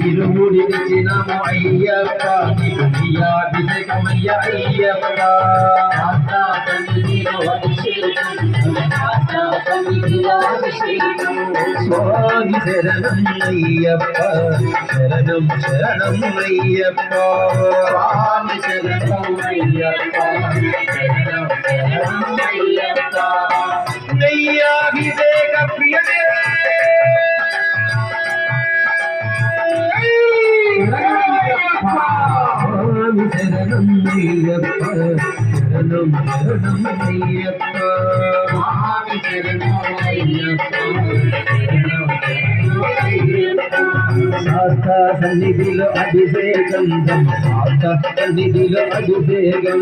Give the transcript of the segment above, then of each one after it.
ఇరుముడిచ్చినము అయ్యప్ప అభిషేకమయ్య అయ్యప్ప స్వామి శరణం అయ్యప్ప శరణం శరణం అయ్యప్ప స్వామి శరణం అయ్యప్ప శరణం శరణం అయ్యప్ప నయ్యాభిషేక ప్రియనే శరణం అయ్యప్ప శరణం శరణం అయ్యప్ప శాస్త్ర సన్నిధిలో అభిషేకం శాస్త్ర సన్నిధిలో అభిషేకం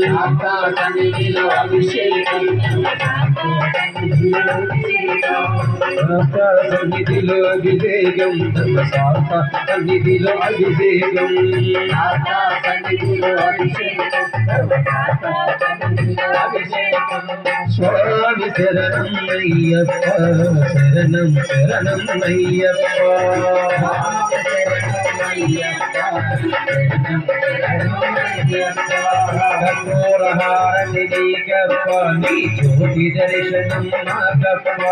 శాస్త్ర సన్నిధిలో అభిషేకం శాస్త్ర సన్నిధిలో అభిషేకం శాస్త్ర సన్నిధిలో అభిషేకం స్వామి శరణం అయ్యప్ప శరణం శరణం అయ్యప్ప కర్పూరహారతి నీకప్ప నీ జ్యోతి దర్శనం నాకప్ప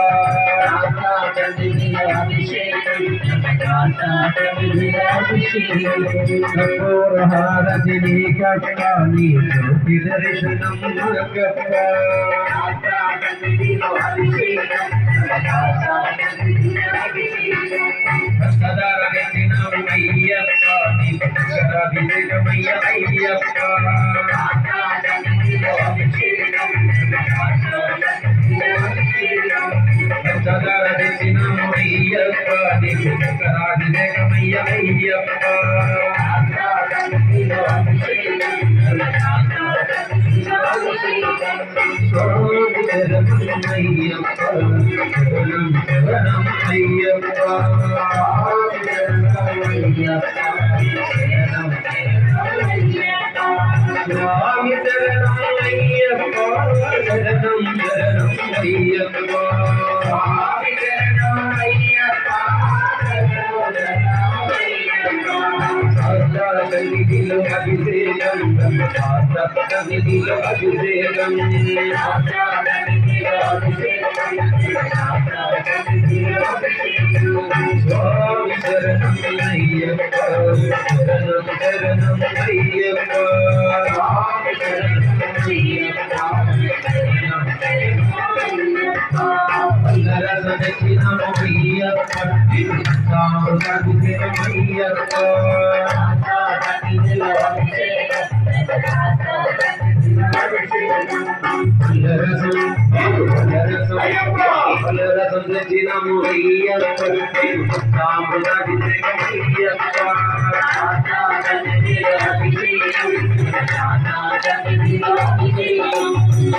కర్పూరహారతి నీకప్ప నీ జ్యోతి దర్శనం నాకప్ప అభిషేకమయ్య అయ్యప్ప అయ్యప్ప అభిషేకమయ్య అయ్యప్ప స్వామి శరణమయ్యప్ప శరణం శరణం అయ్యప్ప స్వామి శరణమయ్యప్ప సన్నిధిలో అభిషేకం సన్నిధిలో అభిషేకం స్వామి శరణం అయ్యప్ప శరణం శరణం అయ్యప్ప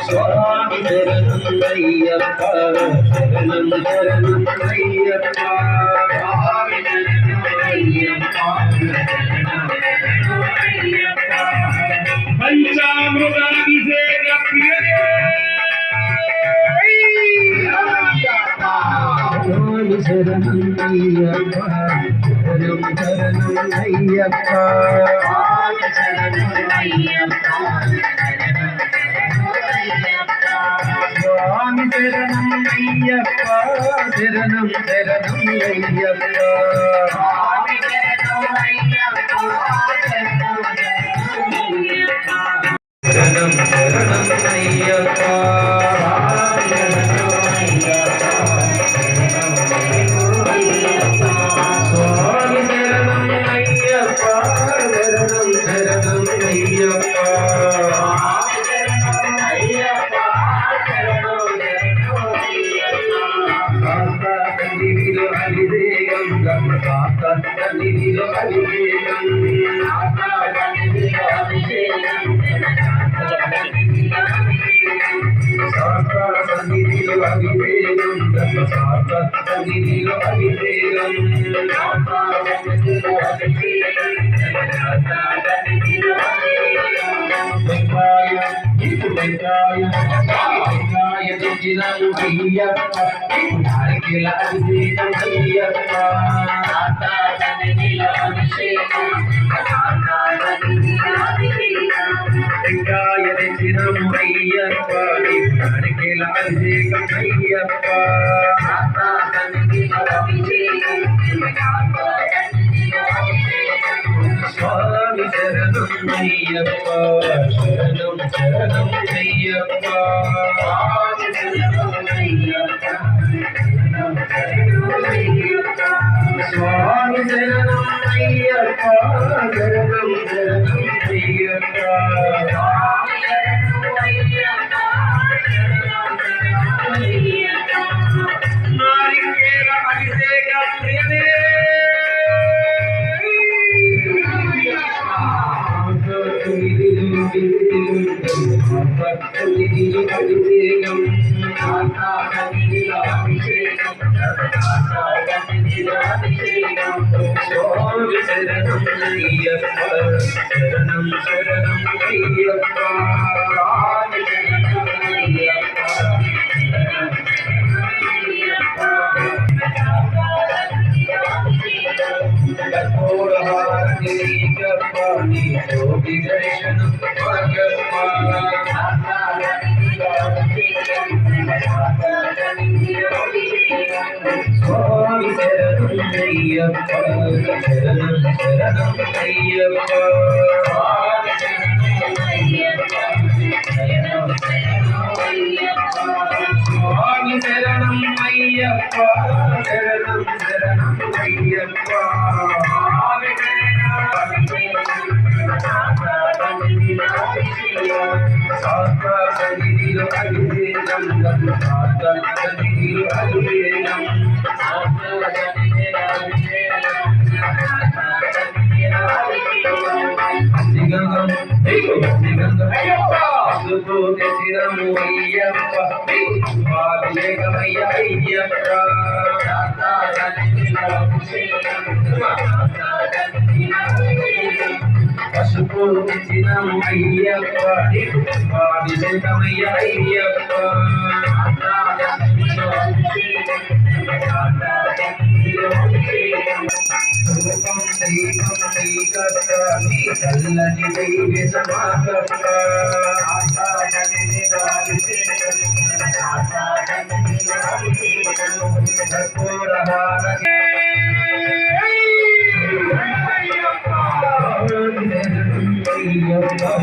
స్వామి శరణం అయ్యప్ప శరణం శరణం అయ్యప్ప పంచామృతాభిషేక ప్రియనే స్వామి శరణం అయ్యప్ప శరణం శరణం అయ్యప్ప స్వామి శరణం అయ్యప్ప శరణం శరణం అయ్యప్ప స్వామి శరణం అయ్యప్ప శరణం శరణం అయ్యప్ప స్వామి శరణం అయ్యప్ప శరణం శరణం అయ్యప్ప సన్నిధిలో అభిషేకం సన్నిధిలో అభిషేకం సన్నిధిలో అభిషేకం వెంకాయ వెంకాయ తెచ్చినాము అయ్యప్ప నారికేల అభిషేకం అయ్యప్ప వెంకాయ తెచ్చినాము అయ్యప్ప నారికేల అభిషేకం అయ్యప్ప స్వామి శరణం అయ్యప్ప శరణం శరణం అయ్యప్ప స్వామి శరణం అయ్యప్ప శరణం శరణం అయ్యప్ప నారికేల అభిషేక ప్రియనే సన్నిధిలో అభిషేకం స్వామి శరణం అయ్యప్ప శరణం శరణం అయ్యప్ప కర్పూరహారతికర్పాణి జ్యోతి దర్శనం భగప్ప స్వామి శరణం అయ్యప్ప శరణం శరణం అయ్యప్ప స్వామి శరణం అయ్యప్ప శరణం శరణం అయ్యప్ప సన్నిధిలో అభిషేకం సన్నిధిలో అభిషేకం తెచ్చినము అయ్యప్ప అభిషేకమయ్య అయ్యప్ప పసుపు తెచ్చినము అయ్యప్ప అభిషేకమయ్య అయ్యప్ప రూపం దీపం నీకట్ట నీ చల్లని దైవ సమాకట్ట కర్పూరహారతి స్వామి శరణం అయ్యప్ప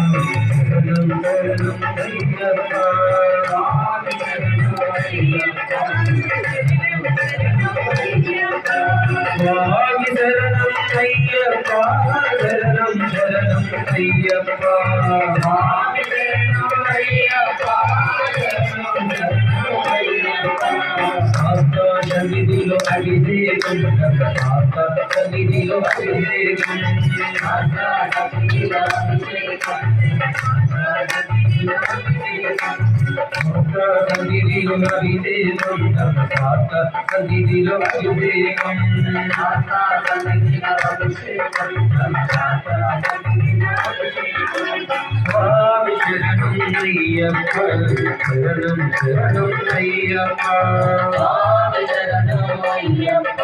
శరణం శరణం అయ్యప్ప స్వామి శరణం అయ్యప్ప శరణం శరణం అయ్యప్ప సన్నిధిలో అభిషేకం సన్నిధిలో అభిషేకం సన్నిధిలో అభిషేకం సన్నిధిలో అభిషేకం స్వామి శరణం అయ్యప్ప శరణం శరణం అయ్యప్ప స్వామి శరణం అయ్యప్ప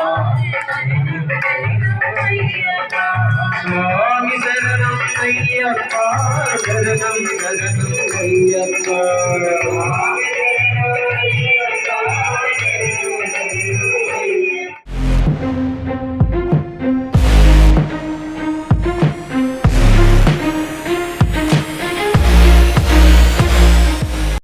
స్వామి శరణం అయ్యప్ప శరణం శరణం అయ్యప్ప